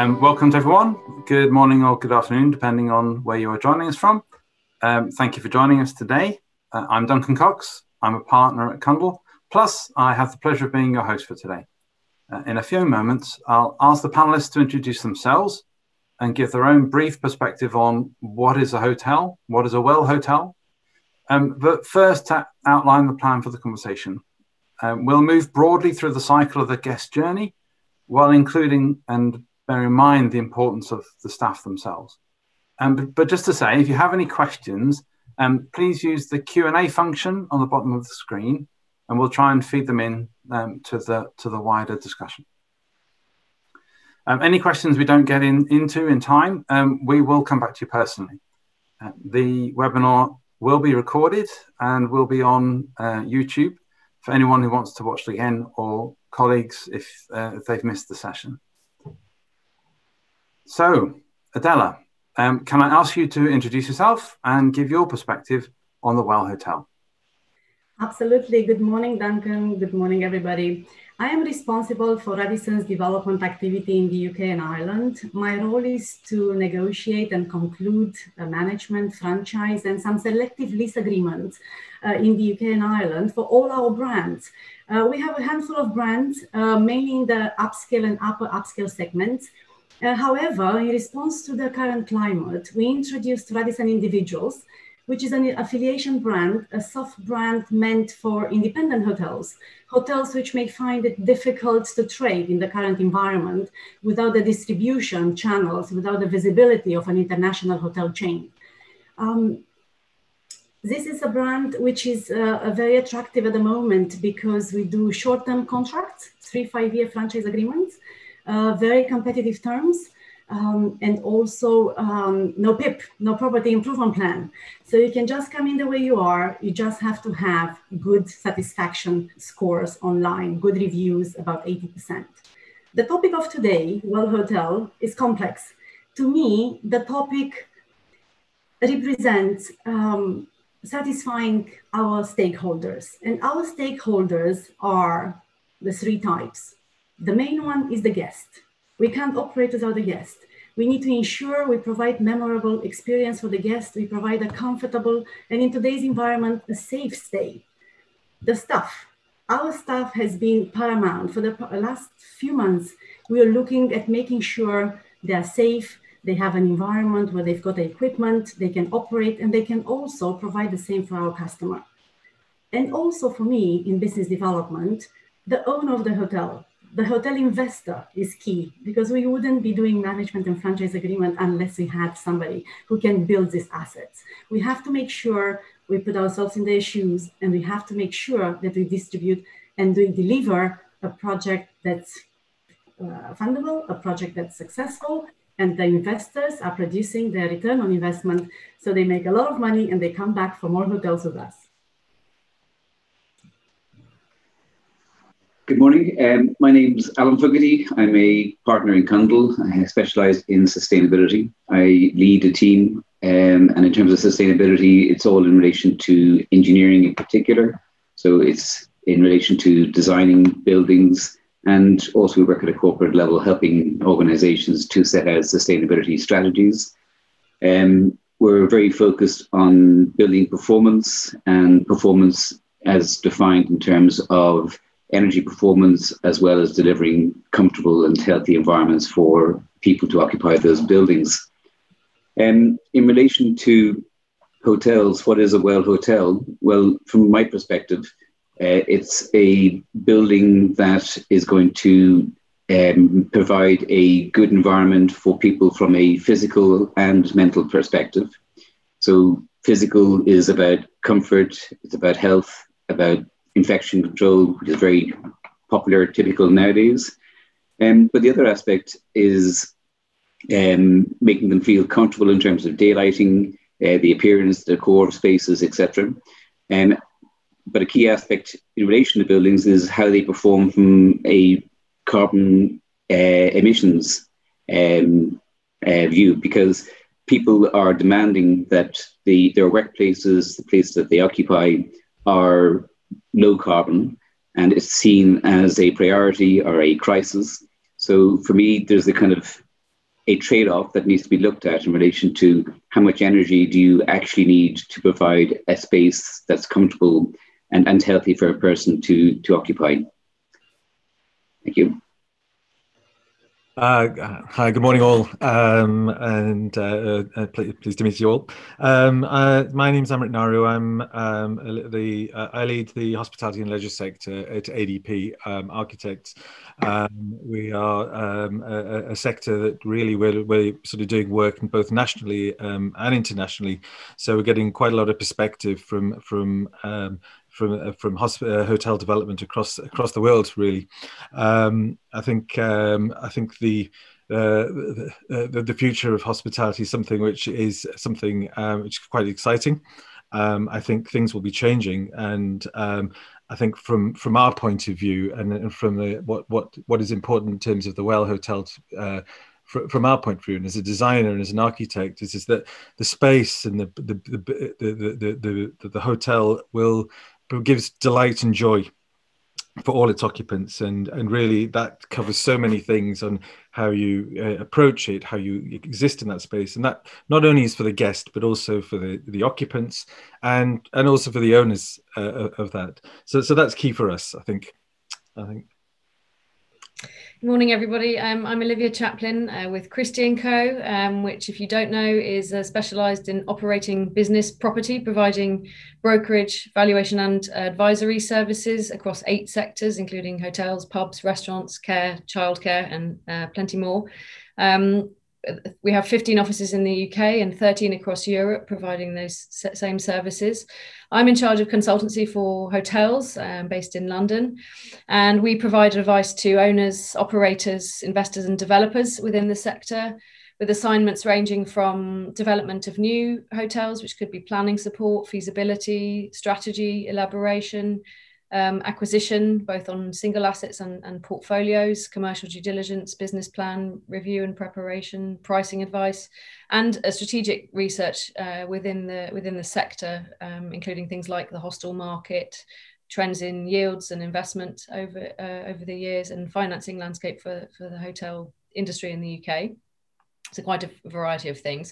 Welcome to everyone. Good morning or good afternoon, depending on where you are joining us from. Thank you for joining us today. I'm Duncan Cox. I'm a partner at Cundall. Plus, I have the pleasure of being your host for today. In a few moments, I'll ask the panelists to introduce themselves and give their own brief perspective on what is a hotel, what is a well hotel. But first, to outline the plan for the conversation. We'll move broadly through the cycle of the guest journey, while including and bear in mind the importance of the staff themselves. But just to say, if you have any questions, please use the Q&A function on the bottom of the screen, and we'll try and feed them in to the wider discussion. Any questions we don't get into in time, we will come back to you personally. The webinar will be recorded and will be on YouTube for anyone who wants to watch it again, or colleagues if they've missed the session. So, Adela, can I ask you to introduce yourself and give your perspective on the Well Hotel? Absolutely. Good morning, Duncan. Good morning, everybody. I am responsible for Radisson's development activity in the UK and Ireland. My role is to negotiate and conclude a management, franchise, and some selective lease agreements in the UK and Ireland for all our brands. We have a handful of brands, mainly in the upscale and upper upscale segments. However, in response to the current climate, we introduced Radisson Individuals, which is an affiliation brand, a soft brand meant for independent hotels, hotels which may find it difficult to trade in the current environment without the distribution channels, without the visibility of an international hotel chain. This is a brand which is very attractive at the moment because we do short-term contracts, 3-5-year franchise agreements, very competitive terms, and also no PIP, no property improvement plan. So you can just come in the way you are. You just have to have good satisfaction scores online, good reviews, about 80%. The topic of today, Well Hotel, is complex. To me, the topic represents satisfying our stakeholders. And our stakeholders are the three types. The main one is the guest. We can't operate without the guest. We need to ensure we provide memorable experience for the guest. We provide a comfortable, and in today's environment, a safe stay. The staff. Our staff has been paramount. For the last few months, we are looking at making sure they are safe, they have an environment where they've got the equipment, they can operate, and they can also provide the same for our customer. And also for me, in business development, the owner of the hotel investor is key, because we wouldn't be doing management and franchise agreement unless we had somebody who can build these assets. We have to make sure we put ourselves in their shoes, and we have to make sure that we distribute and we deliver a project that's fundable, a project that's successful, and the investors are producing their return on investment, so they make a lot of money and they come back for more hotels with us. Good morning. My name's Alan Fogarty. I'm a partner in Cundall. I specialise in sustainability. I lead a team, and in terms of sustainability, it's all in relation to engineering in particular. So it's in relation to designing buildings, and also we work at a corporate level, helping organisations to set out sustainability strategies. We're very focused on building performance, and performance as defined in terms of energy performance, as well as delivering comfortable and healthy environments for people to occupy those buildings. In relation to hotels, what is a well hotel? Well, from my perspective, it's a building that is going to provide a good environment for people from a physical and mental perspective. So physical is about comfort, it's about health, about infection control, which is very popular, typical nowadays. But the other aspect is making them feel comfortable in terms of daylighting, the appearance, the decor of spaces, etc. But a key aspect in relation to buildings is how they perform from a carbon emissions view, because people are demanding that their workplaces, the place that they occupy, are low carbon, and it's seen as a priority or a crisis. So for me, there's a kind of a trade-off that needs to be looked at in relation to how much energy do you actually need to provide a space that's comfortable and healthy for a person to occupy. Thank you. Hi, good morning all, pleased to meet you all. My name is Amrit Naru. I lead the hospitality and leisure sector at ADP Architects. We are a sector that really we're sort of doing work both nationally and internationally. So we're getting quite a lot of perspective from hotel development across the world, really. I think the future of hospitality is something which is quite exciting. I think things will be changing, and I think from our point of view, and from what is important in terms of the Well Hotel. From our point of view, and as a designer and as an architect, is that the space and the hotel gives delight and joy for all its occupants, and really that covers so many things on how you approach it, how you exist in that space, and that not only is for the guest but also for the occupants and also for the owners of that. So that's key for us, I think. Good morning, everybody. I'm Olivia Chaplin with Christie & Co, which, if you don't know, is specialised in operating business property, providing brokerage, valuation and advisory services across 8 sectors, including hotels, pubs, restaurants, care, childcare and plenty more. We have 15 offices in the UK and 13 across Europe providing those same services. I'm in charge of consultancy for hotels based in London, and we provide advice to owners, operators, investors and developers within the sector, with assignments ranging from development of new hotels, which could be planning support, feasibility, strategy, elaboration, acquisition, both on single assets and portfolios, commercial due diligence, business plan review and preparation, pricing advice, and a strategic research within the sector, including things like the hostel market, trends in yields and investment over the years, and financing landscape for the hotel industry in the UK. So quite a variety of things.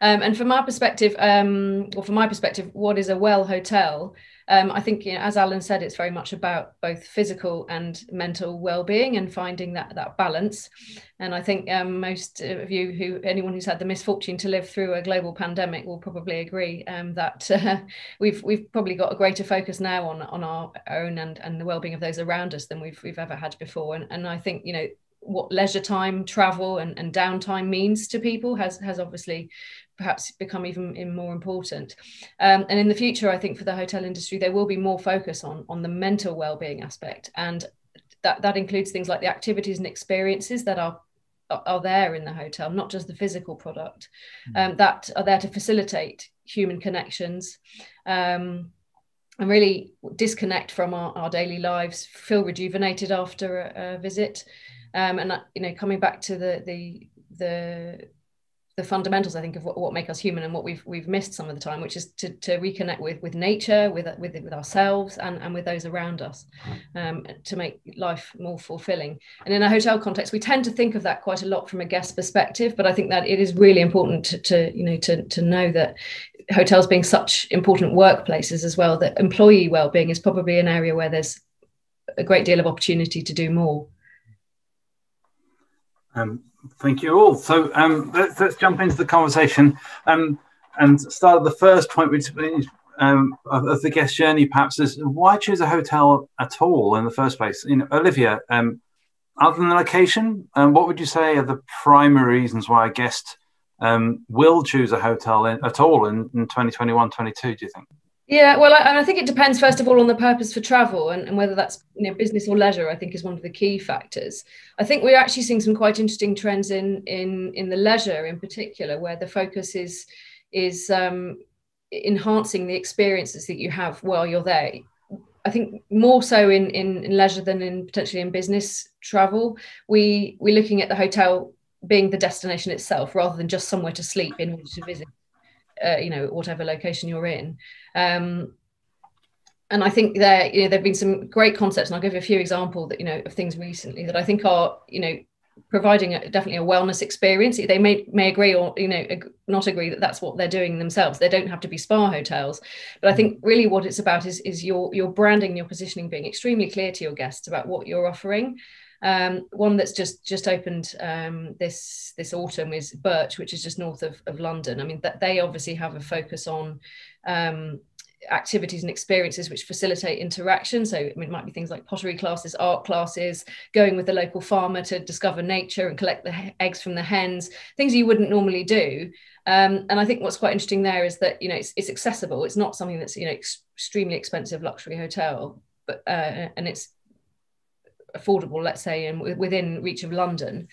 And from our perspective, from my perspective, what is a well hotel? I think, as Alan said, it's very much about both physical and mental well-being and finding that balance. And I think most of you, anyone who's had the misfortune to live through a global pandemic, will probably agree that we've probably got a greater focus now on our own and the well-being of those around us than we've ever had before. And I think, what leisure time, travel and downtime means to people has obviously perhaps become even more important. And in the future, I think for the hotel industry, there will be more focus on the mental well-being aspect. And that includes things like the activities and experiences that are there in the hotel, not just the physical product, that are there to facilitate human connections, and really disconnect from our daily lives, feel rejuvenated after a visit. And coming back to the fundamentals, I think, of what make us human and what we've missed some of the time, which is to reconnect with nature, with ourselves and with those around us, to make life more fulfilling. And in a hotel context, we tend to think of that quite a lot from a guest perspective, but I think that it is really important to know that hotels being such important workplaces as well, that employee well-being is probably an area where there's a great deal of opportunity to do more. Thank you all. So let's jump into the conversation and start at the first point, which is of the guest journey, perhaps, is why choose a hotel at all in the first place? Olivia, other than the location, what would you say are the primary reasons why a guest will choose a hotel at all in 2021, 22, do you think? Yeah, well, I think it depends, first of all, on the purpose for travel and whether that's business or leisure, I think is one of the key factors. I think we're actually seeing some quite interesting trends in the leisure in particular, where the focus is enhancing the experiences that you have while you're there. I think more so in leisure than potentially in business travel. We're looking at the hotel being the destination itself rather than just somewhere to sleep in order to visit. Whatever location you're in. And I think there have been some great concepts, and I'll give you a few examples of things recently that I think are, providing definitely a wellness experience. They may agree or not agree that that's what they're doing themselves. They don't have to be spa hotels, but I think really what it's about is your branding, your positioning being extremely clear to your guests about what you're offering. One that's just opened this autumn is Birch, which is just north of London. I mean, they obviously have a focus on activities and experiences which facilitate interaction. So I mean, it might be things like pottery classes, art classes, going with the local farmer to discover nature and collect the eggs from the hens, things you wouldn't normally do. And I think what's quite interesting there is that it's accessible. It's not something that's extremely expensive luxury hotel, but and it's affordable, let's say, and within reach of London.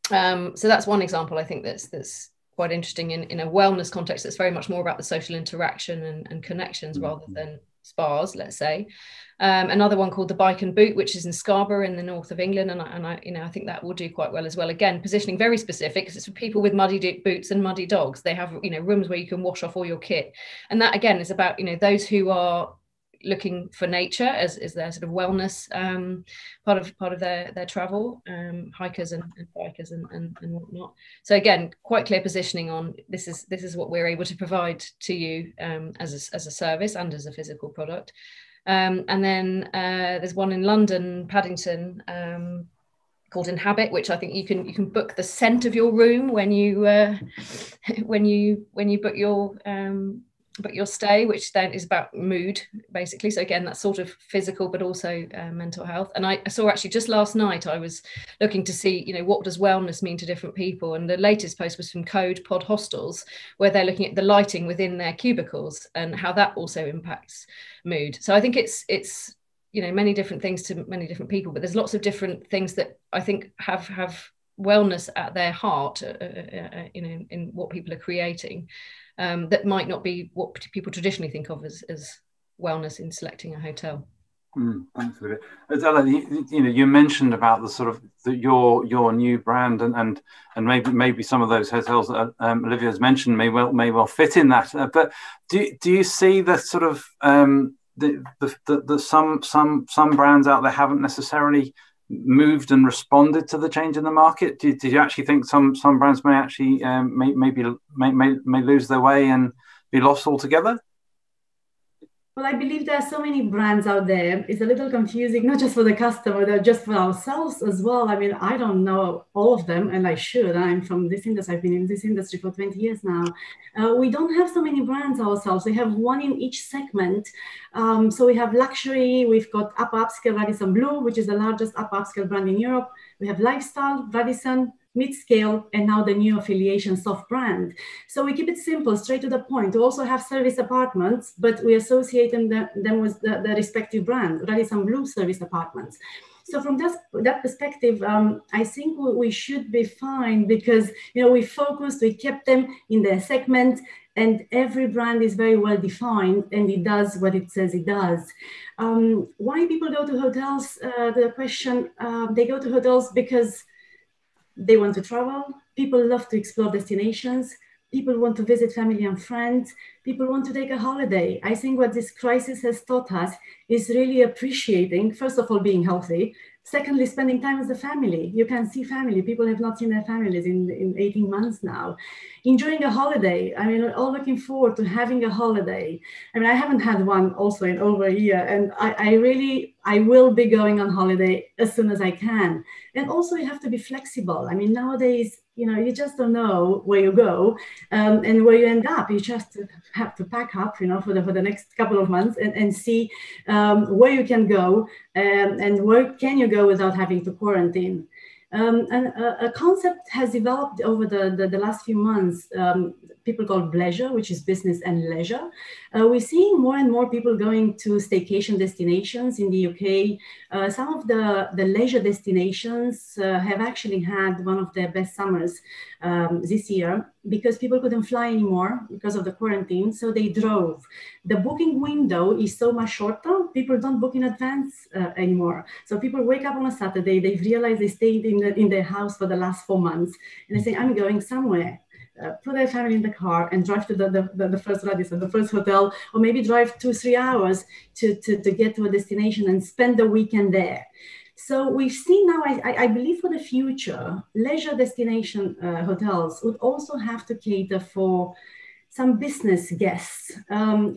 So that's one example I think that's quite interesting in a wellness context. That's very much more about the social interaction and connections rather than spas, let's say. Another one called the Bike and Boot, which is in Scarborough in the north of England, and I think that will do quite well as well. Again, positioning very specific because it's for people with muddy boots and muddy dogs. They have rooms where you can wash off all your kit, and that again is about those who are looking for nature as their sort of wellness part of their travel, hikers and bikers and whatnot. So again, quite clear positioning on this is what we're able to provide to you as a service and as a physical product. And then there's one in London, Paddington, called Inhabit, which I think you can book the scent of your room when you book your stay, which then is about mood, basically. So again, that's sort of physical, but also mental health. And I saw actually just last night, I was looking to see, what does wellness mean to different people? And the latest post was from Code Pod Hostels, where they're looking at the lighting within their cubicles and how that also impacts mood. So I think it's many different things to many different people, but there's lots of different things that I think have wellness at their heart, in what people are creating. That might not be what people traditionally think of as wellness in selecting a hotel. Thanks, Olivia. Adela, you mentioned about the sort of your new brand and maybe some of those hotels that Olivia has mentioned may well fit in that. But do you see the sort of some brands out there haven't necessarily moved and responded to the change in the market? Do you actually think some brands may actually may lose their way and be lost altogether? Well, I believe there are so many brands out there. It's a little confusing, not just for the customer, but just for ourselves as well. I mean, I don't know all of them, and I should. I'm from this industry. I've been in this industry for 20 years now. We don't have so many brands ourselves. We have one in each segment. So we have luxury. We've got upper upscale Radisson Blue, which is the largest upper upscale brand in Europe. We have lifestyle, Radisson, mid-scale, and now the new affiliation Soft brand. So we keep it simple, straight to the point. We also have service apartments, but we associate them with the respective brand, Radisson Blue Service Apartments. So from that perspective, I think we should be fine because we kept them in their segment, and every brand is very well defined and it does what it says it does. Why people go to hotels? The question, they go to hotels because they want to travel. People love to explore destinations. People want to visit family and friends. People want to take a holiday. I think what this crisis has taught us is really appreciating, first of all, being healthy. Secondly, spending time with the family. You can see family. People have not seen their families in 18 months now. Enjoying a holiday. I mean, we're all looking forward to having a holiday. I mean, I haven't had one also in over a year, and I will be going on holiday as soon as I can. And also you have to be flexible. I mean, nowadays, you just don't know where you go and where you end up. You just have to pack up, for the next couple of months and see where you can go and where can you go without having to quarantine. And a concept has developed over the last few months, people call bleisure, which is business and leisure. We're seeing more and more people going to staycation destinations in the UK. Some of the leisure destinations have actually had one of their best summers this year because people couldn't fly anymore because of the quarantine, so they drove. The booking window is so much shorter, people don't book in advance anymore. So people wake up on a Saturday, they've realized they stayed in their house for the last 4 months, and they say, I'm going somewhere. Put their family in the car and drive to the first Radisson, the first hotel, or maybe drive 2-3 hours to get to a destination and spend the weekend there. So we've seen now, I believe for the future, leisure destination hotels would also have to cater for some business guests.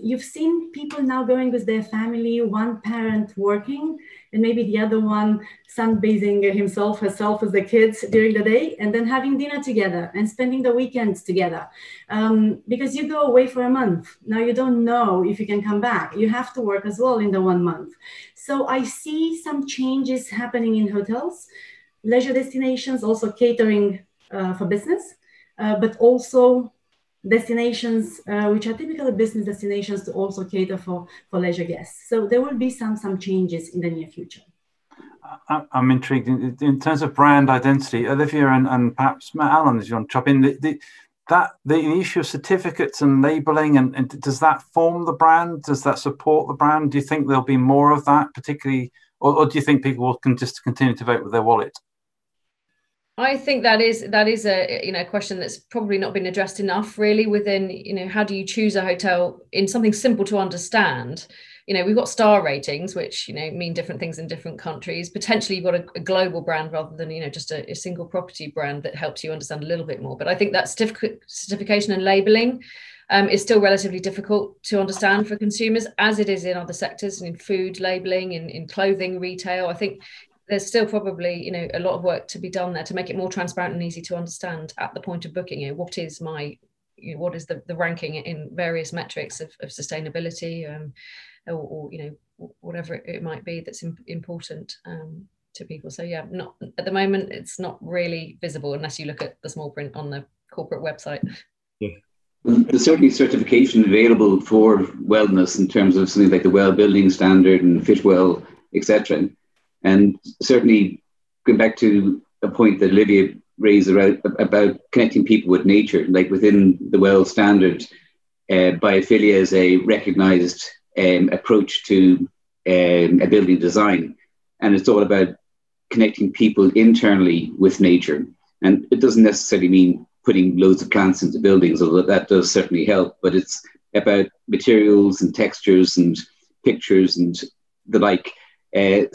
You've seen people now going with their family, one parent working, and maybe the other one sunbathing himself, herself with the kids during the day, and then having dinner together and spending the weekends together. Because you go away for a month. Now you don't know if you can come back. You have to work as well in the 1 month. So I see some changes happening in hotels, leisure destinations, also catering for business, but also destinations which are typically business destinations to also cater for leisure guests. So there will be some changes in the near future. I'm intrigued in terms of brand identity. Olivia and perhaps Alan, if you want to chop in, the issue of certificates and labeling, and does that form the brand? Does that support the brand? Do you think there'll be more of that, particularly, or do you think people will just continue to vote with their wallet? I think that is a question that's probably not been addressed enough, really, within, how do you choose a hotel in something simple to understand? We've got star ratings, which, mean different things in different countries. Potentially you've got a global brand rather than, just a single property brand that helps you understand a little bit more. But I think that certification and labeling is still relatively difficult to understand for consumers, as it is in other sectors, in food labeling, in clothing, retail. I think there's still probably, a lot of work to be done there to make it more transparent and easy to understand at the point of booking. What is what is the ranking in various metrics of sustainability, or whatever it might be that's important to people. So yeah, not at the moment, it's not really visible unless you look at the small print on the corporate website. Yeah. There's certainly certification available for wellness in terms of something like the Well Building Standard and Fitwell, etc. And certainly, going back to a point that Olivia raised about connecting people with nature, like within the Well Standard, biophilia is a recognised approach to a building design. And it's all about connecting people internally with nature. And it doesn't necessarily mean putting loads of plants into buildings, although that does certainly help. But it's about materials and textures and pictures and the like,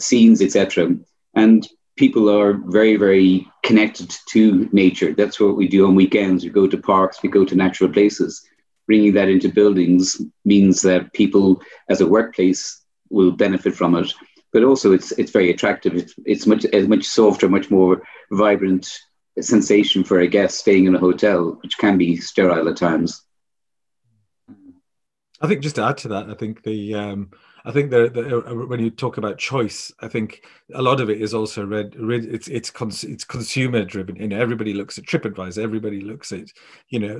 scenes, etc. And people are very, very connected to nature. That's what we do on weekends. We go to parks, we go to natural places. Bringing that into buildings means that people as a workplace will benefit from it. But also it's very attractive. It's much softer, much more vibrant sensation for a guest staying in a hotel, which can be sterile at times. I think just to add to that, I think when you talk about choice, I think a lot of it is also it's consumer driven. Everybody looks at TripAdvisor, everybody looks at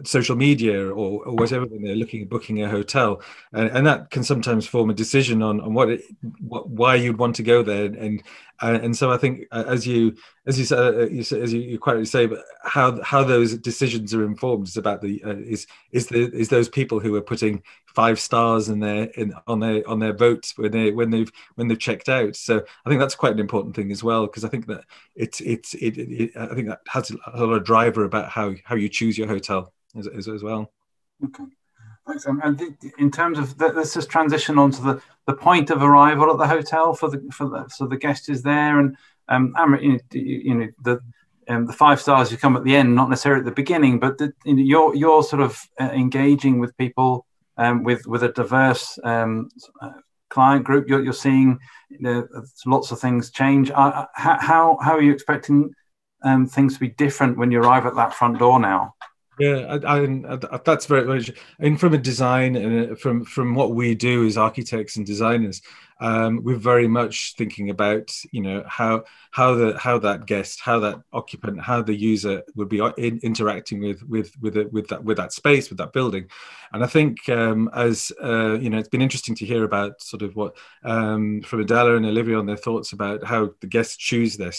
social media or whatever when they're looking at booking a hotel, and that can sometimes form a decision on why you'd want to go there, and so I think as you quite say, but how those decisions are informed is about is those people who are putting 5 stars on their votes when they've checked out. So I think that's quite an important thing as well, because I think that I think that has a lot of driver about how you choose your hotel as well. Okay. Thanks. And in terms of let's just transition on to the point of arrival at the hotel so the guest is there, and the 5 stars you come at the end, not necessarily at the beginning, but you're sort of engaging with people with a diverse client group. You're seeing lots of things change. How are you expecting things to be different when you arrive at that front door now? Yeah, that's very much. And from a design and from what we do as architects and designers, we're very much thinking about how that guest, how that occupant, how the user would be interacting with that space, with that building. And I think it's been interesting to hear about sort of what from Adela and Olivia on their thoughts about how the guests choose their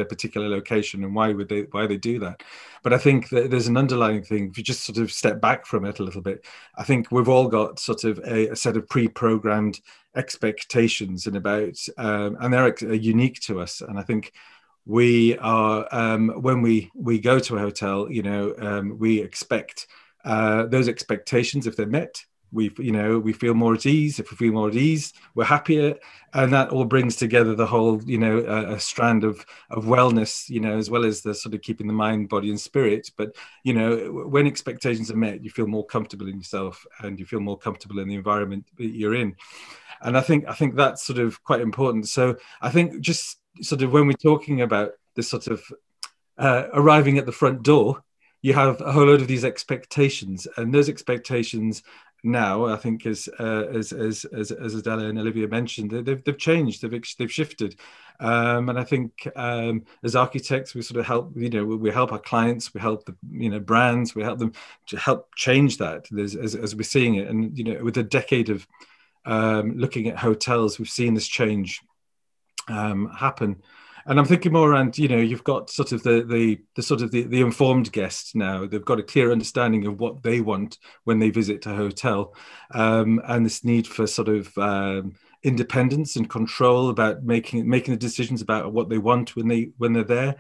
particular location and why they do that. But I think that there's an underlying thing. If you just sort of step back from it a little bit, I think we've all got sort of a set of pre-programmed expectations and they're unique to us. And I think we are when we go to a hotel, we expect those expectations, if they're met, we feel more at ease. If we feel more at ease, we're happier, and that all brings together the whole, a strand of wellness, as well as the sort of keeping the mind, body, and spirit. But when expectations are met, you feel more comfortable in yourself, and you feel more comfortable in the environment that you're in. And I think that's sort of quite important. So I think just sort of when we're talking about this sort of arriving at the front door, you have a whole load of these expectations, and those expectations now, I think, as Adela and Olivia mentioned, they've changed, they've shifted, and I think as architects, we sort of help, we help our clients, we help the brands, we help them to help change that as we're seeing it, and with a decade of looking at hotels, we've seen this change happen. And I'm thinking more around, you've got sort of the informed guests now. They've got a clear understanding of what they want when they visit a hotel, and this need for sort of independence and control about making the decisions about what they want when they're there.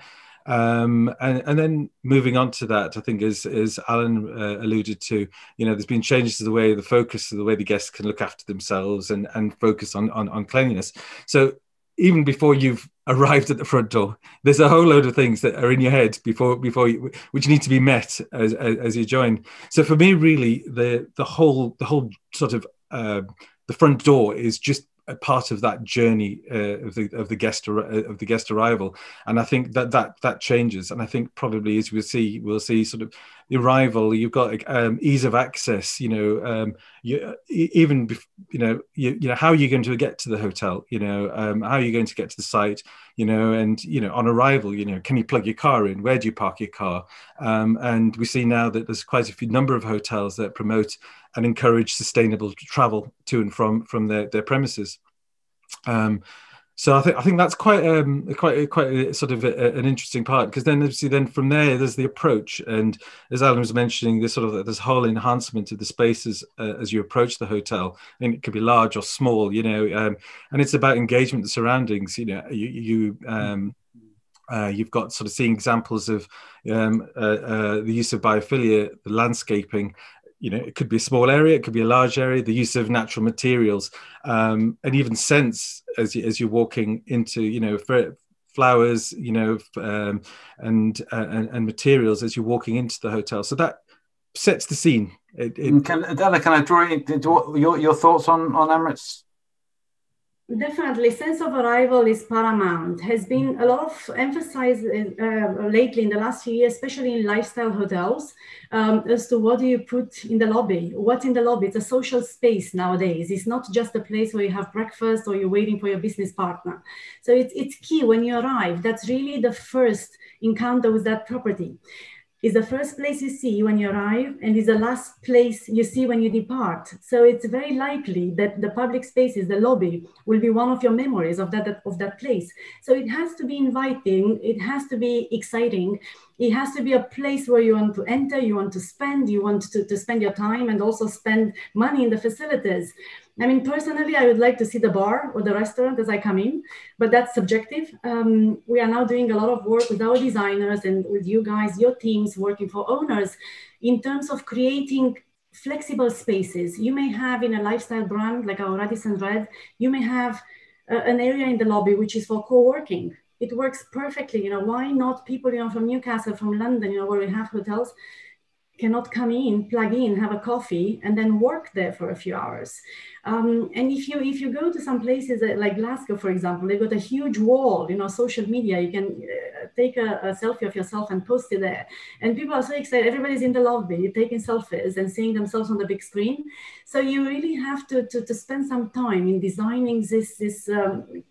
And then moving on to that, I think as Alan alluded to, there's been changes to the way the guests can look after themselves and focus on cleanliness. So even before you've arrived at the front door, there's a whole load of things that are in your head which need to be met as you join. So for me, really, the whole sort of the front door is just a part of that journey of the guest arrival, and I think that changes. And I think probably as we'll see sort of the arrival, you've got ease of access. How are you going to get to the hotel? How are you going to get to the site? And on arrival, can you plug your car in? Where do you park your car? And we see now that there's quite a number of hotels that promote and encourage sustainable travel to and from their premises. So I think that's quite a sort of an interesting part, because then obviously from there there's the approach, and as Alan was mentioning, this whole enhancement of the spaces as you approach the hotel, and it could be large or small, and it's about engagement with the surroundings. You've got sort of seeing examples of the use of biophilia, the landscaping. It could be a small area, it could be a large area, the use of natural materials, and even scents as you're walking into, flowers, and materials as you're walking into the hotel. So that sets the scene. Adela, can I draw your thoughts on Amrit's? Definitely, sense of arrival is paramount. Has been a lot of emphasis lately in the last few years, especially in lifestyle hotels, as to what do you put in the lobby. What's in the lobby? It's a social space nowadays. It's not just a place where you have breakfast or you're waiting for your business partner. So it's key when you arrive. That's really the first encounter with that property. Is the first place you see when you arrive, and is the last place you see when you depart. So it's very likely that the public spaces, the lobby, will be one of your memories of that place. So it has to be inviting, it has to be exciting, it has to be a place where you want to enter, you want to spend your time, and also spend money in the facilities. I mean, personally, I would like to see the bar or the restaurant as I come in, but that's subjective. We are now doing a lot of work with our designers and with you guys, your teams working for owners, in terms of creating flexible spaces. You may have in a lifestyle brand like our Radisson Red, you may have an area in the lobby which is for co-working. It works perfectly. Why not people, from Newcastle, from London, where we have hotels, cannot come in, plug in, have a coffee, and then work there for a few hours. And if you go to some places like Glasgow, for example, they've got a huge wall, social media. You can take a selfie of yourself and post it there. And people are so excited. Everybody's in the lobby taking selfies and seeing themselves on the big screen. So you really have to spend some time in designing these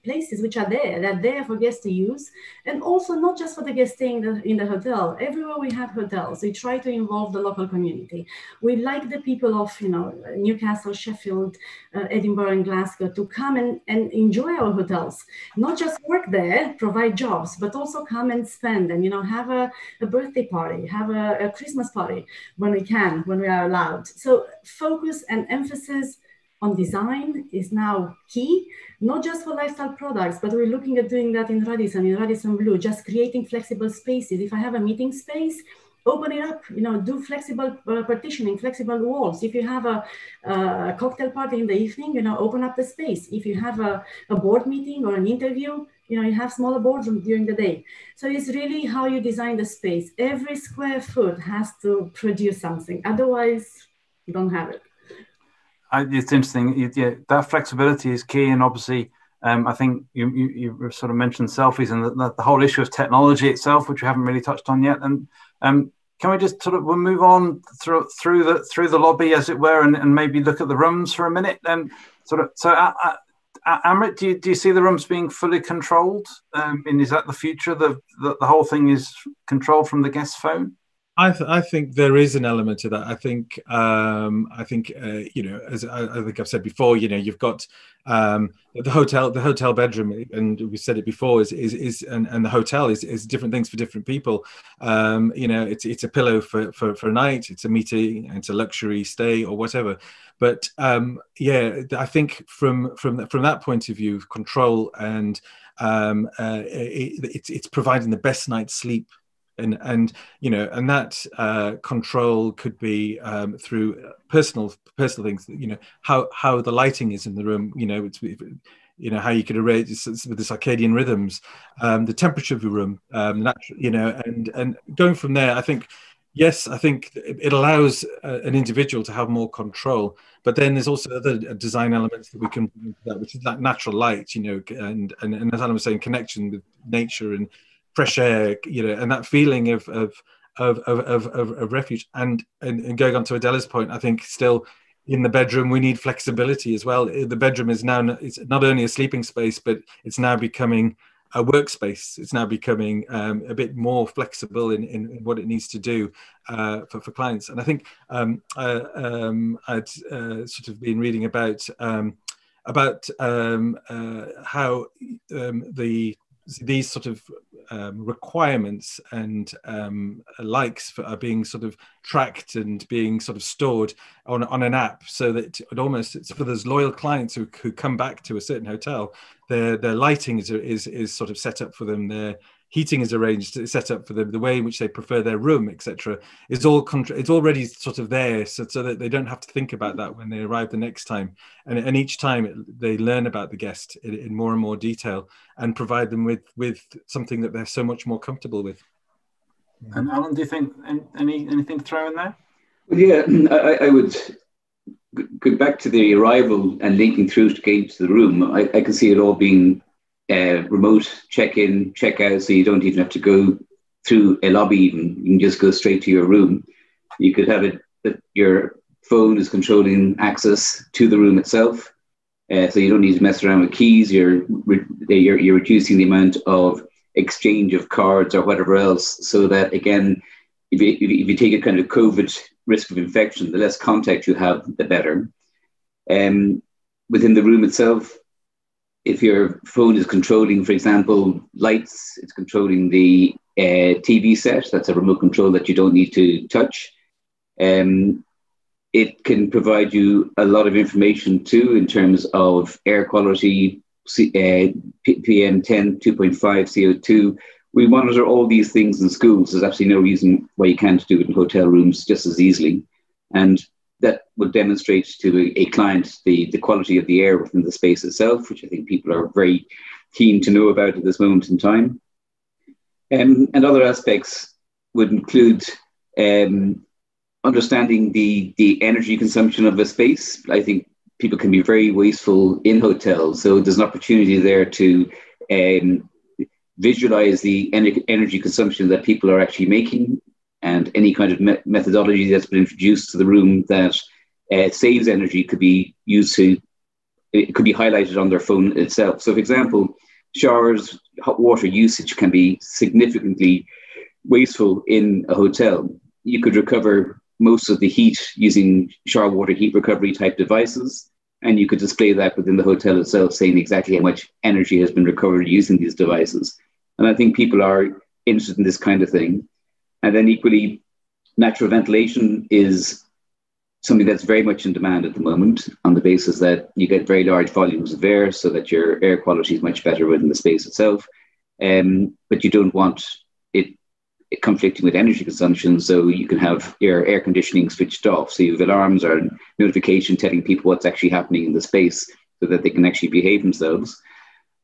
places which are there. They're there for guests to use. And also not just for the guests staying in the hotel. Everywhere we have hotels, we try to involve the local community. We like the people of, Newcastle, Sheffield, Edinburgh and Glasgow to come and enjoy our hotels, not just work there, provide jobs, but also come and spend and, have a birthday party, have a Christmas party when we are allowed. So focus and emphasis on design is now key, not just for lifestyle products, but we're looking at doing that in Radisson Blue, just creating flexible spaces. If I have a meeting space, open it up, do flexible partitioning, flexible walls. If you have a cocktail party in the evening, open up the space. If you have a board meeting or an interview, you have smaller boardrooms during the day. So it's really how you design the space. Every square foot has to produce something. Otherwise, you don't have it. It's interesting. That flexibility is key. And obviously, I think you sort of mentioned selfies and the whole issue of technology itself, which we haven't really touched on yet. And can we just we'll move on through the lobby, as it were, and maybe look at the rooms for a minute? And Amrit, do you see the rooms being fully controlled? And is that the future? The whole thing is controlled from the guest phone? I think there is an element to that. I think as I think I've said before, you've got the hotel bedroom, and we said it before, is and the hotel is different things for different people. It's a pillow for a night, it's a meeting, it's a luxury stay or whatever. But I think from that point of view, control and it's providing the best night's sleep. And that control could be through personal things. How the lighting is in the room. How you could arrange with the circadian rhythms, the temperature of the room. And going from there, I think it allows an individual to have more control. But then there's also other design elements that we can bring into that, which is that natural light. And as Alan was saying, connection with nature and fresh air, and that feeling of refuge. And going on to Adela's point, I think still in the bedroom we need flexibility as well. The bedroom is now, it's not only a sleeping space, but it's now becoming a workspace. It's now becoming a bit more flexible in what it needs to do for clients. And I think I'd sort of been reading about how these sort of requirements and likes are being sort of tracked and being sort of stored on an app, so that it's for those loyal clients who come back to a certain hotel, their lighting is sort of set up for them, their heating is arranged, set up for them, the way in which they prefer their room, etc. It's already sort of there, so that they don't have to think about that when they arrive the next time. And each time they learn about the guest in more and more detail, and provide them with something that they're so much more comfortable with. And Alan, do you think anything to throw in there? Well, yeah, I would go back to the arrival and linking through to get into the room. I can see it all being remote check-in, check-out, so you don't even have to go through a lobby even. You can just go straight to your room. You could have it that your phone is controlling access to the room itself, so you don't need to mess around with keys. You're reducing the amount of exchange of cards or whatever else, so that, again, if you take a kind of COVID risk of infection, the less contact you have, the better. Within the room itself, if your phone is controlling, for example, lights, it's controlling the TV set. That's a remote control that you don't need to touch. It can provide you a lot of information too, in terms of air quality, PM 10, 2.5 CO2. We monitor all these things in schools. There's absolutely no reason why you can't do it in hotel rooms just as easily. And that will demonstrate to a client the quality of the air within the space itself, which I think people are very keen to know about at this moment in time. And other aspects would include understanding the energy consumption of a space. I think people can be very wasteful in hotels, so there's an opportunity there to visualize the energy consumption that people are actually making, and any kind of methodology that's been introduced to the room that saves energy could be highlighted on their phone itself. So, for example, showers, hot water usage can be significantly wasteful in a hotel. You could recover most of the heat using shower water heat recovery type devices, and you could display that within the hotel itself, saying exactly how much energy has been recovered using these devices. And I think people are interested in this kind of thing. And then equally, natural ventilation is something that's very much in demand at the moment, on the basis that you get very large volumes of air, so that your air quality is much better within the space itself. But you don't want it conflicting with energy consumption. So you can have your air conditioning switched off. So you have alarms or notification telling people what's actually happening in the space so that they can actually behave themselves.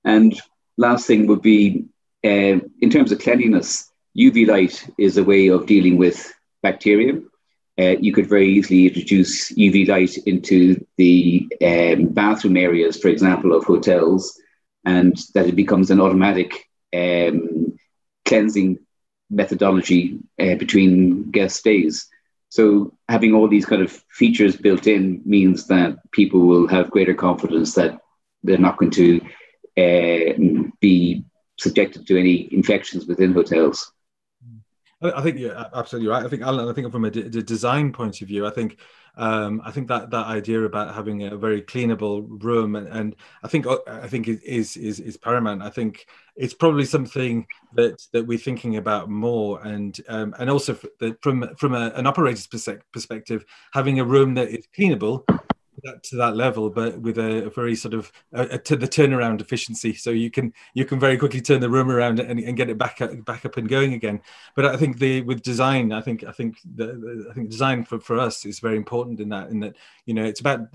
And last thing would be, in terms of cleanliness, UV light is a way of dealing with bacteria. You could very easily introduce UV light into the bathroom areas, for example, of hotels, and that it becomes an automatic cleansing methodology between guest stays. So having all these kind of features built in means that people will have greater confidence that they're not going to be subjected to any infections within hotels. I think you're absolutely right. I think, Alan, I think from a design point of view, I think that idea about having a very cleanable room, and I think it is paramount. I think it's probably something that we're thinking about more, and also from an operator's perspective, having a room that is cleanable to that level, but with a very sort of to the turnaround efficiency, so you can very quickly turn the room around and get it back up and going again. But I think with design, I think design for us is very important in that it's about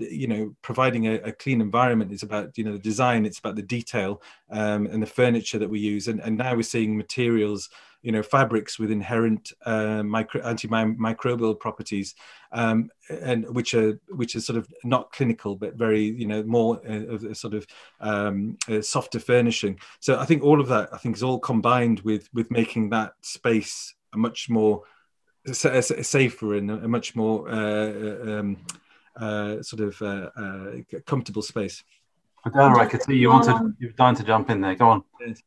providing a clean environment. It's about the design. It's about the detail and the furniture that we use. And now we're seeing materials, fabrics with inherent antimicrobial properties, and which are sort of not clinical, but very more of a sort of softer furnishing. So I think all of that is all combined with making that space a much more safer and a much more comfortable space. Adela, I could see you're dying to jump in there. Go on. Yes.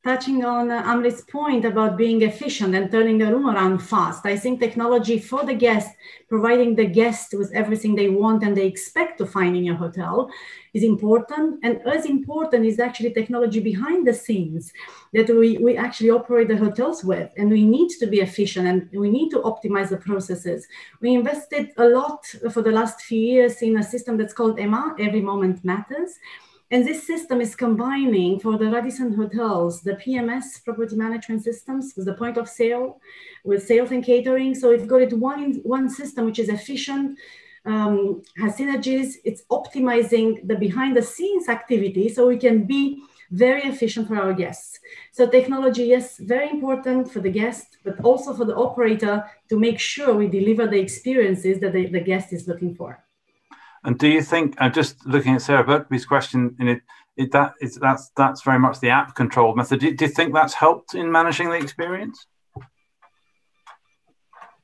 Touching on Amrit's point about being efficient and turning the room around fast, I think technology for the guest, providing the guest with everything they want and they expect to find in your hotel, is important. And as important is actually technology behind the scenes that we actually operate the hotels with. And we need to be efficient and we need to optimize the processes. We invested a lot for the last few years in a system that's called EMA, Every Moment Matters. And this system is combining for the Radisson hotels, the PMS, property management systems, with the point of sale, with sales and catering. So we've got it one system, which is efficient, has synergies. It's optimizing the behind the scenes activity so we can be very efficient for our guests. So technology, yes, very important for the guest, but also for the operator to make sure we deliver the experiences that the guest is looking for. And do you think, I'm just looking at Sarah Burtby's question, that's very much the app controlled method. Do you think that's helped in managing the experience?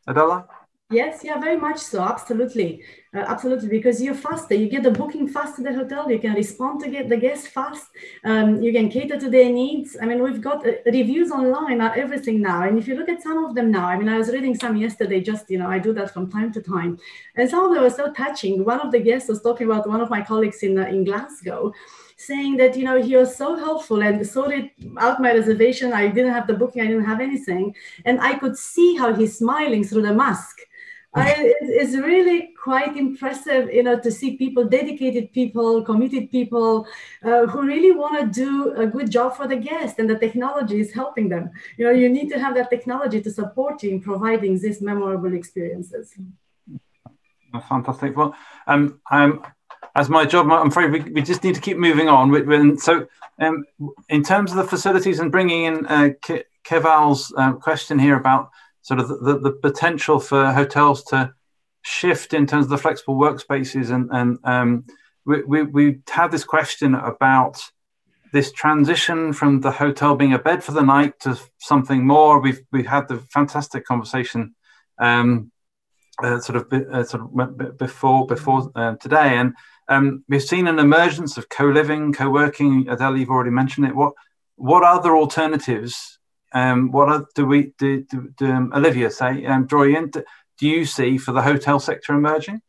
Adela? Yes, yeah, very much so. Absolutely. Absolutely. Because you're faster. You get the booking fast to the hotel. You can respond to get the guests fast. You can cater to their needs. I mean, we've got reviews online are everything now. And if you look at some of them now, I mean, I was reading some yesterday, just, I do that from time to time. And some of them were so touching. One of the guests was talking about one of my colleagues in Glasgow, saying that, he was so helpful and sorted out my reservation. I didn't have the booking. I didn't have anything. And I could see how he's smiling through the mask. It's really quite impressive, to see people, dedicated people, committed people who really want to do a good job for the guest, and the technology is helping them. You need to have that technology to support you in providing these memorable experiences. Fantastic. Well, as my job, I'm afraid we just need to keep moving on. So in terms of the facilities and bringing in Keval's question here about sort of the potential for hotels to shift in terms of the flexible workspaces, and we had this question about this transition from the hotel being a bed for the night to something more. We've had the fantastic conversation before today, and we've seen an emergence of co-living, co-working. Adele, you've already mentioned it. What other alternatives? Olivia, draw you in? Do you see for the hotel sector emerging?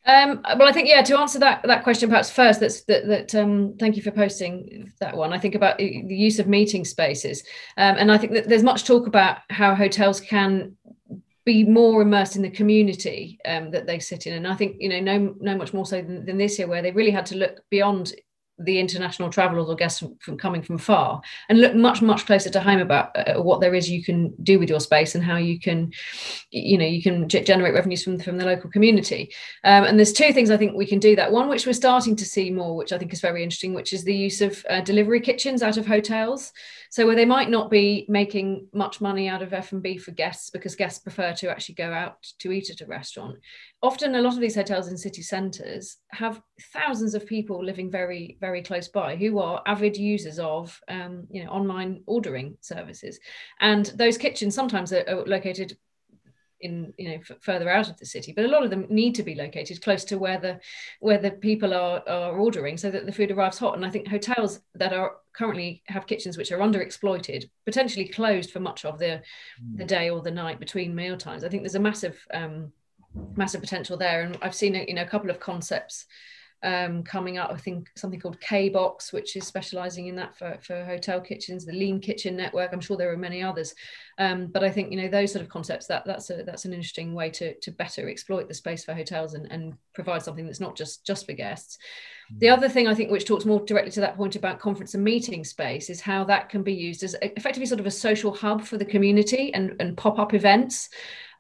Well, I think, to answer that question perhaps first, thank you for posting that one. I think about the use of meeting spaces, and I think that there's much talk about how hotels can be more immersed in the community that they sit in, and I think no much more so than this year, where they really had to look beyond the international travelers or guests from coming from far, and look much closer to home about what there is you can do with your space and how you can generate revenues from the local community. And there's two things I think we can do that. One, which we're starting to see more, which I think is very interesting, which is the use of delivery kitchens out of hotels. So where they might not be making much money out of F&B for guests, because guests prefer to actually go out to eat at a restaurant. Often a lot of these hotels in city centres have thousands of people living very, very close by who are avid users of online ordering services. And those kitchens sometimes are located in further out of the city, but a lot of them need to be located close to where the people are ordering, so that the food arrives hot. And I think hotels that are currently have kitchens which are underexploited, potentially closed for much of the day or the night between meal times, I think there's a massive potential there. And I've seen a couple of concepts coming up. I think something called K-Box, which is specializing in that for hotel kitchens, the Lean Kitchen Network. I'm sure there are many others, but I think those sort of concepts, that's an interesting way to better exploit the space for hotels and provide something that's not just for guests. The other thing I think, which talks more directly to that point about conference and meeting space, is how that can be used as effectively sort of a social hub for the community and pop-up events.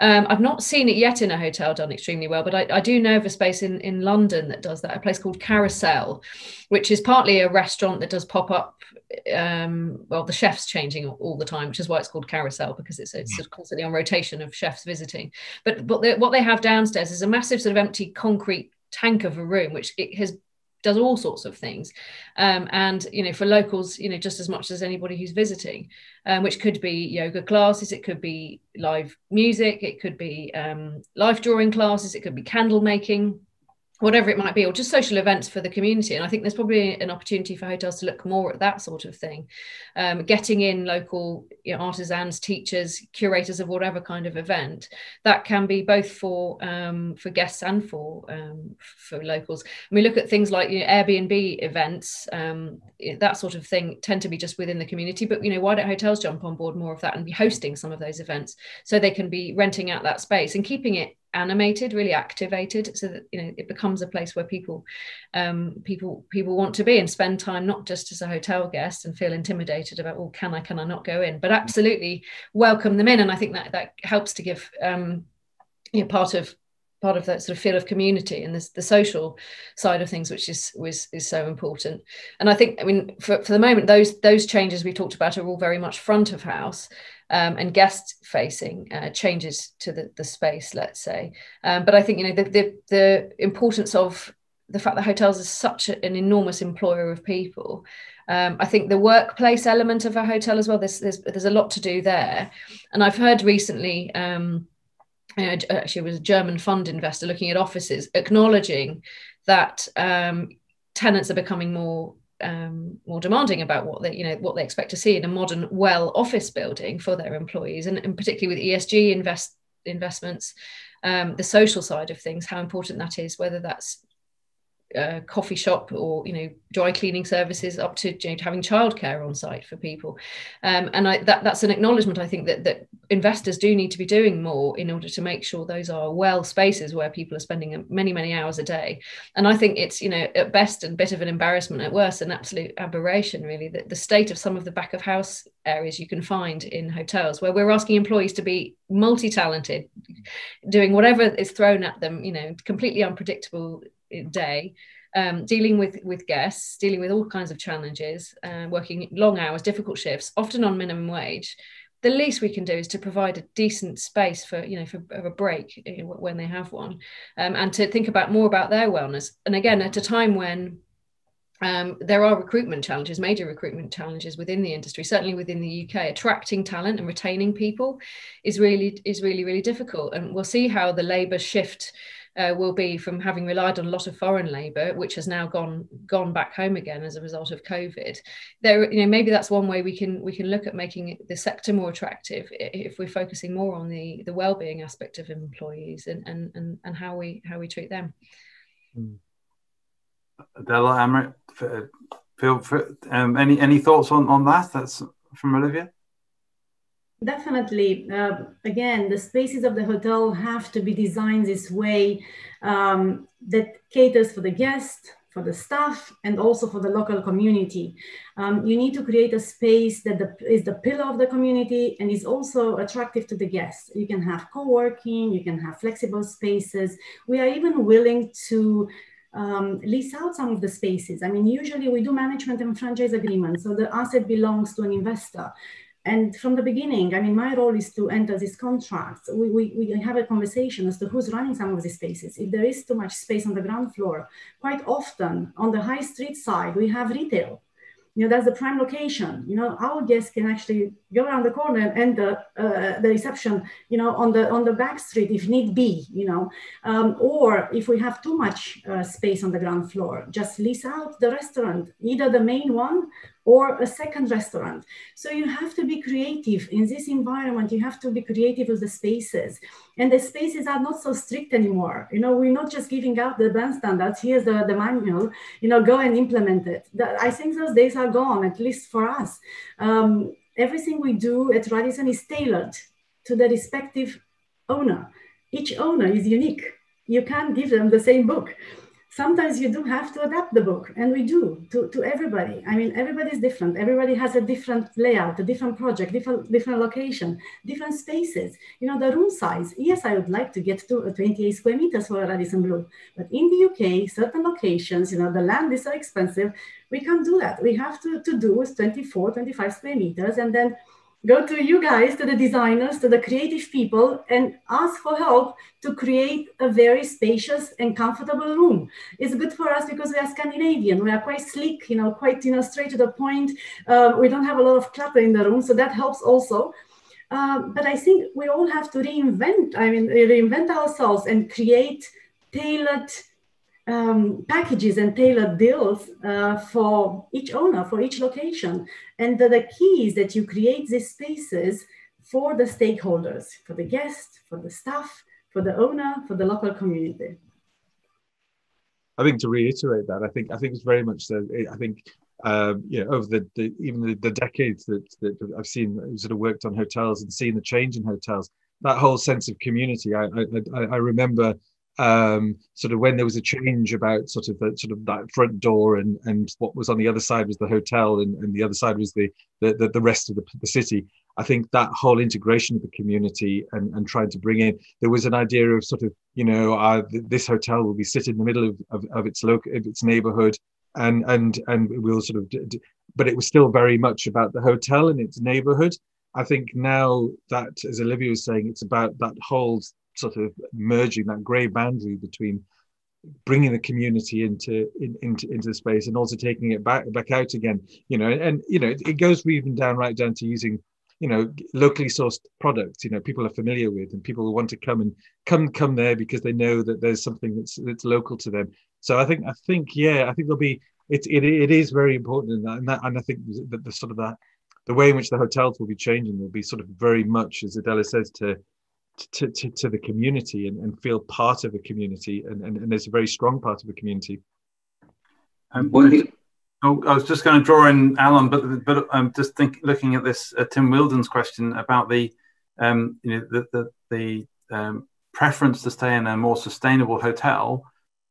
I've not seen it yet in a hotel done extremely well, but I do know of a space in London that does that, a place called Carousel, which is partly a restaurant that does pop-up. The chef's changing all the time, which is why it's called Carousel, because it's sort of constantly on rotation of chefs visiting. But what they have downstairs is a massive sort of empty concrete tank of a room, which does all sorts of things, and for locals, just as much as anybody who's visiting, which could be yoga classes, it could be live music, it could be life drawing classes, it could be candle making, whatever it might be, or just social events for the community. And I think there's probably an opportunity for hotels to look more at that sort of thing, getting in local artisans, teachers, curators of whatever kind of event that can be both for guests and for locals. And we look at things like Airbnb events, that sort of thing tend to be just within the community, but why don't hotels jump on board more of that and be hosting some of those events, so they can be renting out that space and keeping it animated, really activated, so that it becomes a place where people want to be and spend time, not just as a hotel guest and feel intimidated about, oh, can I not go in, but absolutely welcome them in. And I think that helps to give part of that sort of feel of community and the social side of things, which is so important. And I think, for the moment, those changes we talked about are all very much front of house and guest facing changes to the space, let's say. But I think the importance of the fact that hotels are such an enormous employer of people. I think the workplace element of a hotel as well, there's a lot to do there. And I've heard recently, actually it was a German fund investor looking at offices, acknowledging that tenants are becoming more demanding about what they expect to see in a modern, office building for their employees, and particularly with ESG investments, the social side of things, how important that is, whether that's coffee shop or dry cleaning services, up to having childcare on site for people, and that's an acknowledgement. I think that investors do need to be doing more in order to make sure those are spaces where people are spending many hours a day. And I think it's at best a bit of an embarrassment, at worst an absolute aberration, really, that the state of some of the back of house areas you can find in hotels, where we're asking employees to be multi-talented, doing whatever is thrown at them, completely unpredictable day, dealing with guests, dealing with all kinds of challenges, working long hours, difficult shifts, often on minimum wage. The least we can do is to provide a decent space for a break when they have one, and to think more about their wellness. And again, at a time when there are major recruitment challenges within the industry, certainly within the UK, attracting talent and retaining people is really difficult. And we'll see how the labour shift will be from having relied on a lot of foreign labour, which has now gone back home again as a result of COVID. Maybe that's one way we can look at making the sector more attractive, if we're focusing more on the well-being aspect of employees and how we treat them. Adela, Amrit, feel free, any thoughts on that? That's from Olivia. Definitely. Again, the spaces of the hotel have to be designed this way that caters for the guest, for the staff, and also for the local community. You need to create a space that is the pillar of the community and is also attractive to the guests. You can have co-working, you can have flexible spaces. We are even willing to lease out some of the spaces. I mean, usually we do management and franchise agreements, so the asset belongs to an investor. And from the beginning, I mean, my role is to enter these contracts. We have a conversation as to who's running some of these spaces. If there is too much space on the ground floor, quite often on the high street side, we have retail. You know, that's the prime location. You know, our guests can actually go around the corner and enter the reception, you know, on the back street if need be, you know. Or if we have too much space on the ground floor, just lease out the restaurant, either the main one or a second restaurant. So you have to be creative in this environment. You have to be creative with the spaces. And the spaces are not so strict anymore. You know, we're not just giving out the brand standards. Here's the manual, you know, go and implement it. I think those days are gone, at least for us. Everything we do at Radisson is tailored to the respective owner. Each owner is unique. You can't give them the same book. Sometimes you do have to adapt the book, and we do to everybody. I mean, everybody's different. Everybody has a different layout, a different project, different location, different spaces. You know, the room size. Yes, I would like to get to 28 square meters for a Radisson Blu, but in the UK, certain locations, you know, the land is so expensive, we can't do that. We have to do with 24, 25 square meters, and then go to you guys, to the designers, to the creative people, and ask for help to create a very spacious and comfortable room. It's good for us because we are Scandinavian. We are quite sleek, you know, quite, you know, straight to the point. We don't have a lot of clutter in the room, so that helps also. But I think we all have to reinvent ourselves and create tailored packages and tailored deals for each owner, for each location. And the key is that you create these spaces for the stakeholders, for the guest, for the staff, for the owner, for the local community. I think to reiterate that, I think it's very much so. I think you know, over the decades that I've seen, sort of worked on hotels and seen the change in hotels, that whole sense of community. I remember sort of when there was a change about sort of that front door and what was on the other side was the hotel and the other side was the rest of the city. I think that whole integration of the community and trying to bring in, there was an idea of sort of, you know, this hotel will be sit in the middle of its neighborhood and we'll sort of, but it was still very much about the hotel and its neighborhood. I think now that, as Olivia was saying, it's about that whole sort of merging that grey boundary between bringing the community into the space and also taking it back out again, you know, and you know it goes even right down to using, you know, locally sourced products, you know, people are familiar with and people want to come there because they know that there's something that's local to them. So I think there'll be it is very important in that and I think that the sort of that the way in which the hotels will be changing will be sort of very much, as Adela says, to the community and feel part of a community and there's a very strong part of a community. I was just going to draw in Alan, but I'm just looking at this Tim Wilden's question about the preference to stay in a more sustainable hotel.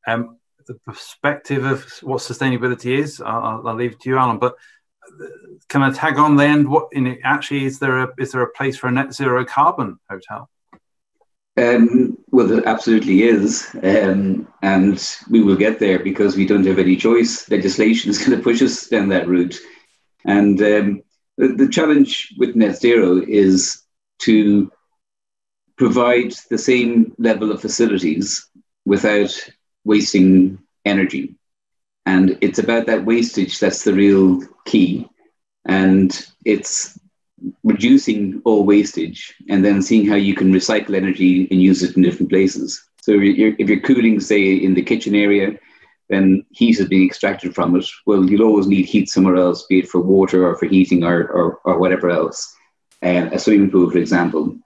The perspective of what sustainability is, I'll leave it to you, Alan. But can I tag on then? What actually is there a place for a net zero carbon hotel? Well, there absolutely is, and we will get there because we don't have any choice. Legislation is going to push us down that route. And the challenge with net zero is to provide the same level of facilities without wasting energy. And it's about that wastage that's the real key. And it's reducing all wastage and then seeing how you can recycle energy and use it in different places. So if you're cooling, say, in the kitchen area, then heat is being extracted from it. Well, you'll always need heat somewhere else, be it for water or for heating or whatever else. A swimming pool, for example.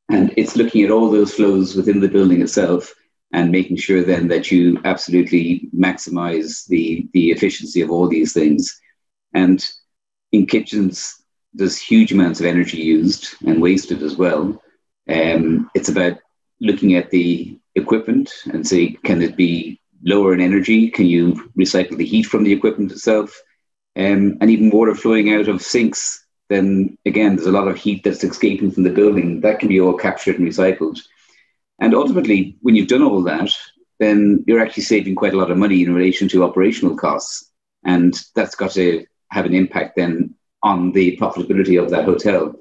And it's looking at all those flows within the building itself and making sure then that you absolutely maximize the efficiency of all these things. And in kitchens, there's huge amounts of energy used and wasted as well. It's about looking at the equipment and say, can it be lower in energy? Can you recycle the heat from the equipment itself? And even water flowing out of sinks, then again, there's a lot of heat that's escaping from the building. That can be all captured and recycled. And ultimately, when you've done all that, then you're actually saving quite a lot of money in relation to operational costs. And that's got to have an impact then on the profitability of that hotel.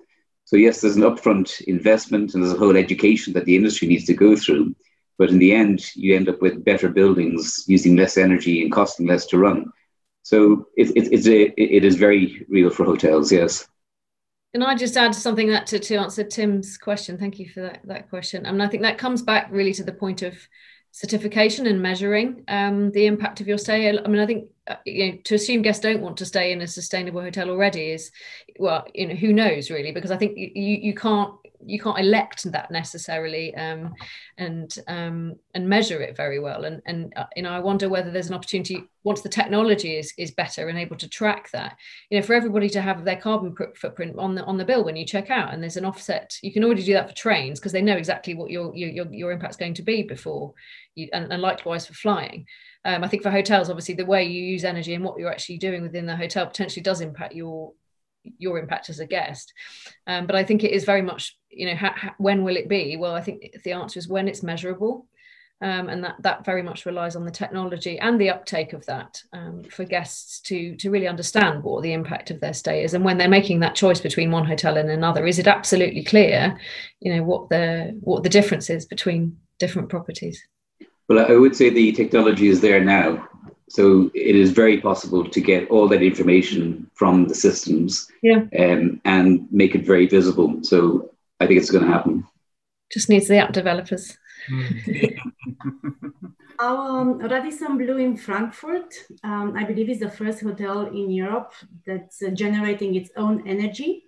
So yes, there's an upfront investment and there's a whole education that the industry needs to go through. But in the end, you end up with better buildings using less energy and costing less to run. So it is very real for hotels, yes. Can I just add something that to answer Tim's question? Thank you for that question. I mean, I think that comes back really to the point of certification and measuring the impact of your stay. I mean, I think to assume guests don't want to stay in a sustainable hotel already is, well, who knows really, because I think you can't elect that necessarily and measure it very well. And I wonder whether there's an opportunity once the technology is better and able to track that, for everybody to have their carbon footprint on the bill when you check out, and there's an offset. You can already do that for trains because they know exactly what your impact's going to be before you, and likewise for flying. I think for hotels, obviously, the way you use energy and what you're actually doing within the hotel potentially does impact your impact as a guest. But I think it is very much, when will it be? Well, I think the answer is when it's measurable. And that very much relies on the technology and the uptake of that for guests to really understand what the impact of their stay is. And when they're making that choice between one hotel and another, is it absolutely clear, what the difference is between different properties? Well, I would say the technology is there now. So it is very possible to get all that information from the systems and make it very visible. So I think it's going to happen. Just needs the app developers. Our Radisson Blu in Frankfurt, I believe, is the first hotel in Europe that's generating its own energy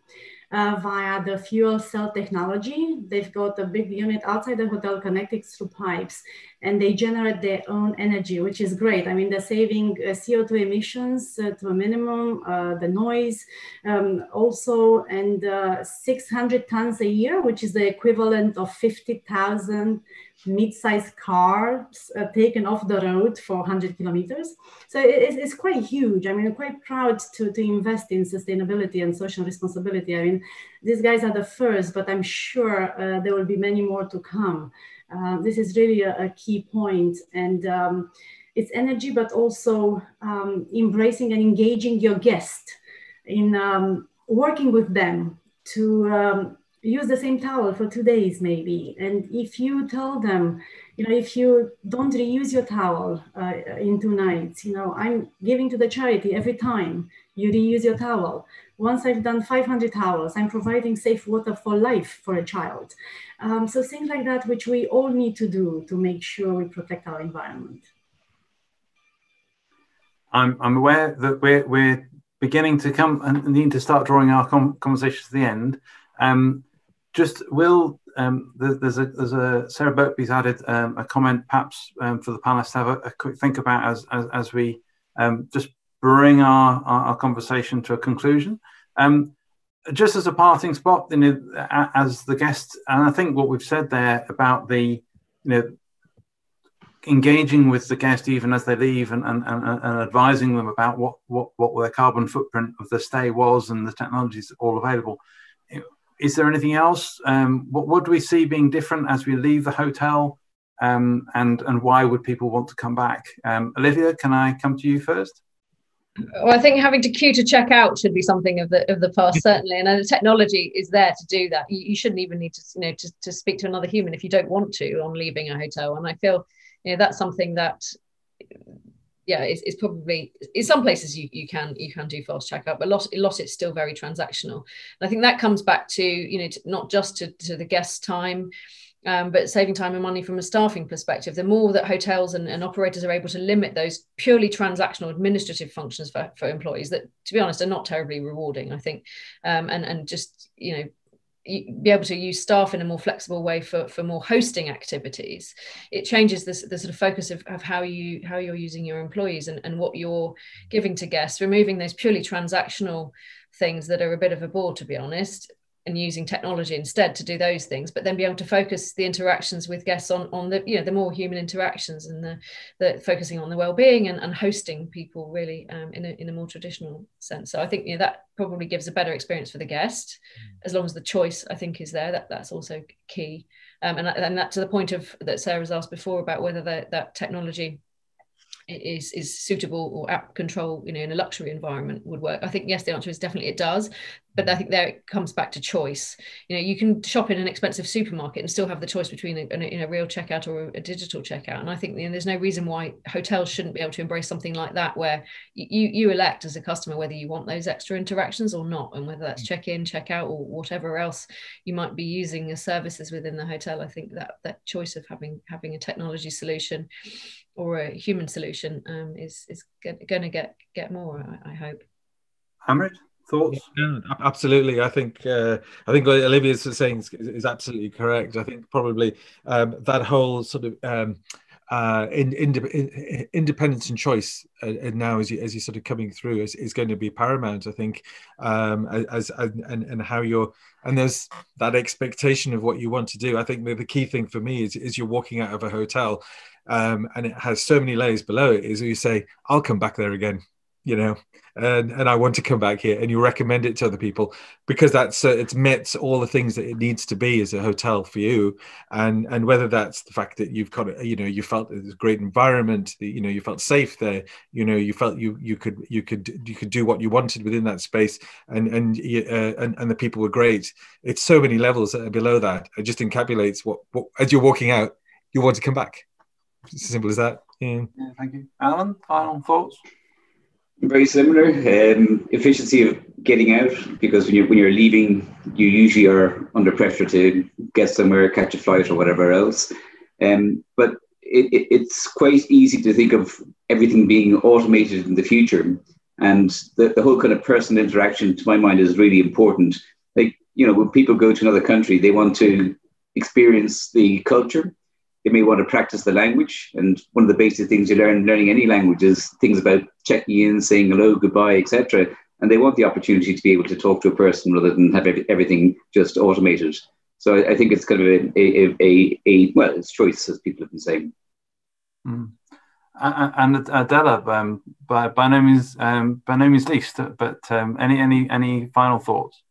via the fuel cell technology. They've got a big unit outside the hotel connected through pipes, and they generate their own energy, which is great. I mean, they're saving CO2 emissions to a minimum, the noise also, and 600 tons a year, which is the equivalent of 50,000 mid-sized cars taken off the road for 100 kilometers. So it's quite huge. I mean, I'm quite proud to invest in sustainability and social responsibility. I mean, these guys are the first, but I'm sure there will be many more to come. This is really a key point. And it's energy, but also embracing and engaging your guest in working with them to use the same towel for 2 days maybe. And if you tell them, if you don't reuse your towel in 2 nights, I'm giving to the charity every time you reuse your towel. Once I've done 500 towels, I'm providing safe water for life for a child. So things like that, which we all need to do to make sure we protect our environment. I'm aware that we're beginning to come and need to start drawing our conversation to the end. There's a Sarah Birkby's added a comment, perhaps for the panelists to have a quick think about as we just bring our conversation to a conclusion. Just as a parting spot, as the guest, and I think what we've said there about the engaging with the guest even as they leave and advising them about what their carbon footprint of the stay was and the technologies all available. Is there anything else? What would we see being different as we leave the hotel, and why would people want to come back? Olivia, can I come to you first? Well, I think having to queue to check out should be something of the past, certainly, and the technology is there to do that. You shouldn't even need to speak to another human if you don't want to on leaving a hotel. And I feel that's something that it's probably in some places you can do fast checkout, but a lot it's still very transactional. And I think that comes back to not just to the guest time, but saving time and money from a staffing perspective. The more that hotels and operators are able to limit those purely transactional administrative functions for employees that, to be honest, are not terribly rewarding, I think, and just be able to use staff in a more flexible way for more hosting activities. It changes the sort of focus of how you're using your employees and what you're giving to guests, removing those purely transactional things that are a bit of a bore, to be honest. and using technology instead to do those things, but then be able to focus the interactions with guests on the, you know, the more human interactions and the focusing on the well-being and hosting people really in a more traditional sense. So I think, you know, that probably gives a better experience for the guest, as long as the choice, I think, is there. That's also key. And that, to the point of that Sarah's asked before about whether that technology is suitable or app control, you know, in a luxury environment would work. I think yes, the answer is definitely it does, but I think there it comes back to choice. You know, you can shop in an expensive supermarket and still have the choice between a real checkout or a digital checkout. And I think, you know, there's no reason why hotels shouldn't be able to embrace something like that, where you elect as a customer whether you want those extra interactions or not, and whether that's check-in, check-out, or whatever else you might be using as services within the hotel. I think that choice of having a technology solution or a human solution is going to get more, I hope. Amrit, thoughts? Yeah, absolutely. I think what Olivia's saying is absolutely correct. I think probably that whole sort of independence and choice now as you sort of coming through is going to be paramount. I think and how you're, and there's that expectation of what you want to do. I think the key thing for me is you're walking out of a hotel and it has so many layers below it, is you say, I'll come back there again, you know, and I want to come back here, and you recommend it to other people because that's it's met all the things that it needs to be as a hotel for you, and whether that's the fact that you've got, you know, you felt it was a great environment, you know, you felt safe there, you know, you felt you could do what you wanted within that space, and the people were great. It's so many levels that are below that. It just encapsulates what as you're walking out, you want to come back. It's as simple as that. Yeah, thank you. Alan, final thoughts? Very similar. Efficiency of getting out, because when you're leaving, you usually are under pressure to get somewhere, catch a flight or whatever else. But it's quite easy to think of everything being automated in the future. And the whole kind of personal interaction, to my mind, is really important. Like, you know, when people go to another country, they want to experience the culture. They may want to practice the language. And one of the basic things you learning any language is things about checking in, saying hello, goodbye, etc. And they want the opportunity to be able to talk to a person rather than have everything just automated. So I think it's kind of well, it's choice, as people have been saying. Mm. And Adela, by no means least, but any final thoughts?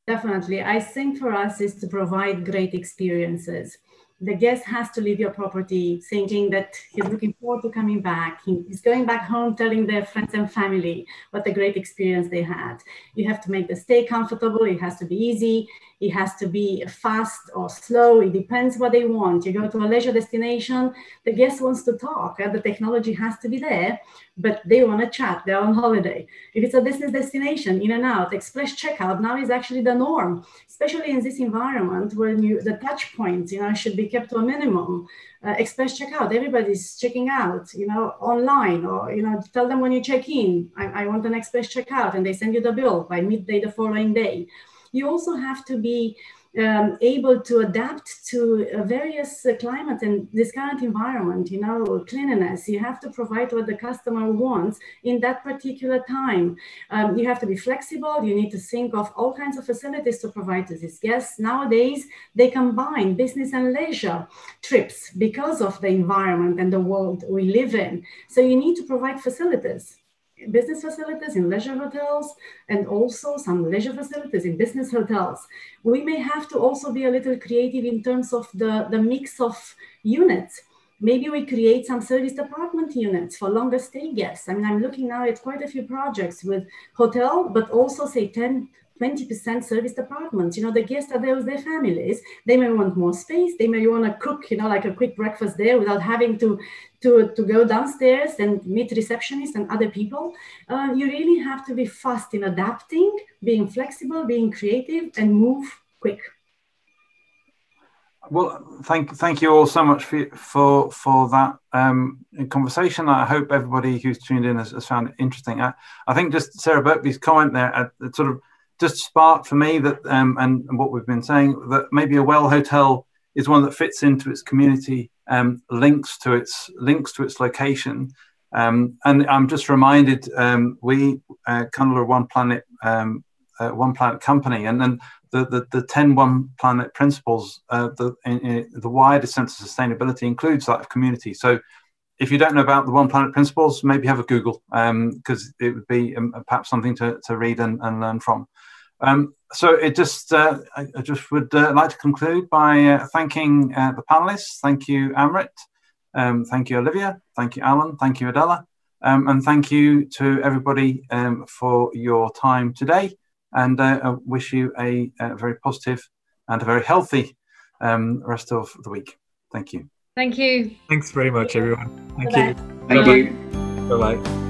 Definitely. I think for us is to provide great experiences. The guest has to leave your property thinking that he's looking forward to coming back. He's going back home telling their friends and family what a great experience they had. You have to make the stay comfortable. It has to be easy. It has to be fast or slow. It depends what they want. You go to a leisure destination, the guest wants to talk. The technology has to be there, but they want to chat. They're on holiday. If it's a business destination, in and out, express checkout now is actually the norm, especially in this environment where the touch points, you know, should be kept to a minimum. Express checkout, everybody's checking out, you know, online, or, you know, tell them when you check in, I want an express checkout, and they send you the bill by midday the following day. You also have to be able to adapt to various climates and this current environment, you know, cleanliness. You have to provide what the customer wants in that particular time. You have to be flexible. You need to think of all kinds of facilities to provide to these guests. Nowadays, they combine business and leisure trips because of the environment and the world we live in. So you need to provide facilities. Business facilities in leisure hotels, and also some leisure facilities in business hotels. We may have to also be a little creative in terms of the mix of units. Maybe we create some service department units for longer stay guests. I mean, I'm looking now at quite a few projects with hotel, but also say 20% service departments. You know, the guests are there with their families. They may want more space. They may want to cook, you know, like a quick breakfast there without having to go downstairs and meet receptionists and other people. You really have to be fast in adapting, being flexible, being creative, and move quick. Well, thank you all so much for that conversation. I hope everybody who's tuned in has found it interesting. I think just Sarah Berkeley's comment there sort of just sparked for me that, and what we've been saying, that maybe a well hotel is one that fits into its community, links to its location. And I'm just reminded, we, Cundall One Planet One Planet company, and then the 10 One Planet principles, in the wider sense of sustainability includes that of community. So if you don't know about the One Planet principles, maybe have a Google, because it would be perhaps something to read and learn from. So it just, I just would like to conclude by thanking the panelists. Thank you, Amrit. Thank you, Olivia. Thank you, Alan. Thank you, Adela. And thank you to everybody for your time today. And I wish you a very positive and a very healthy rest of the week. Thank you. Thank you. Thanks very much, everyone. Thank you. Thank you. Bye-bye.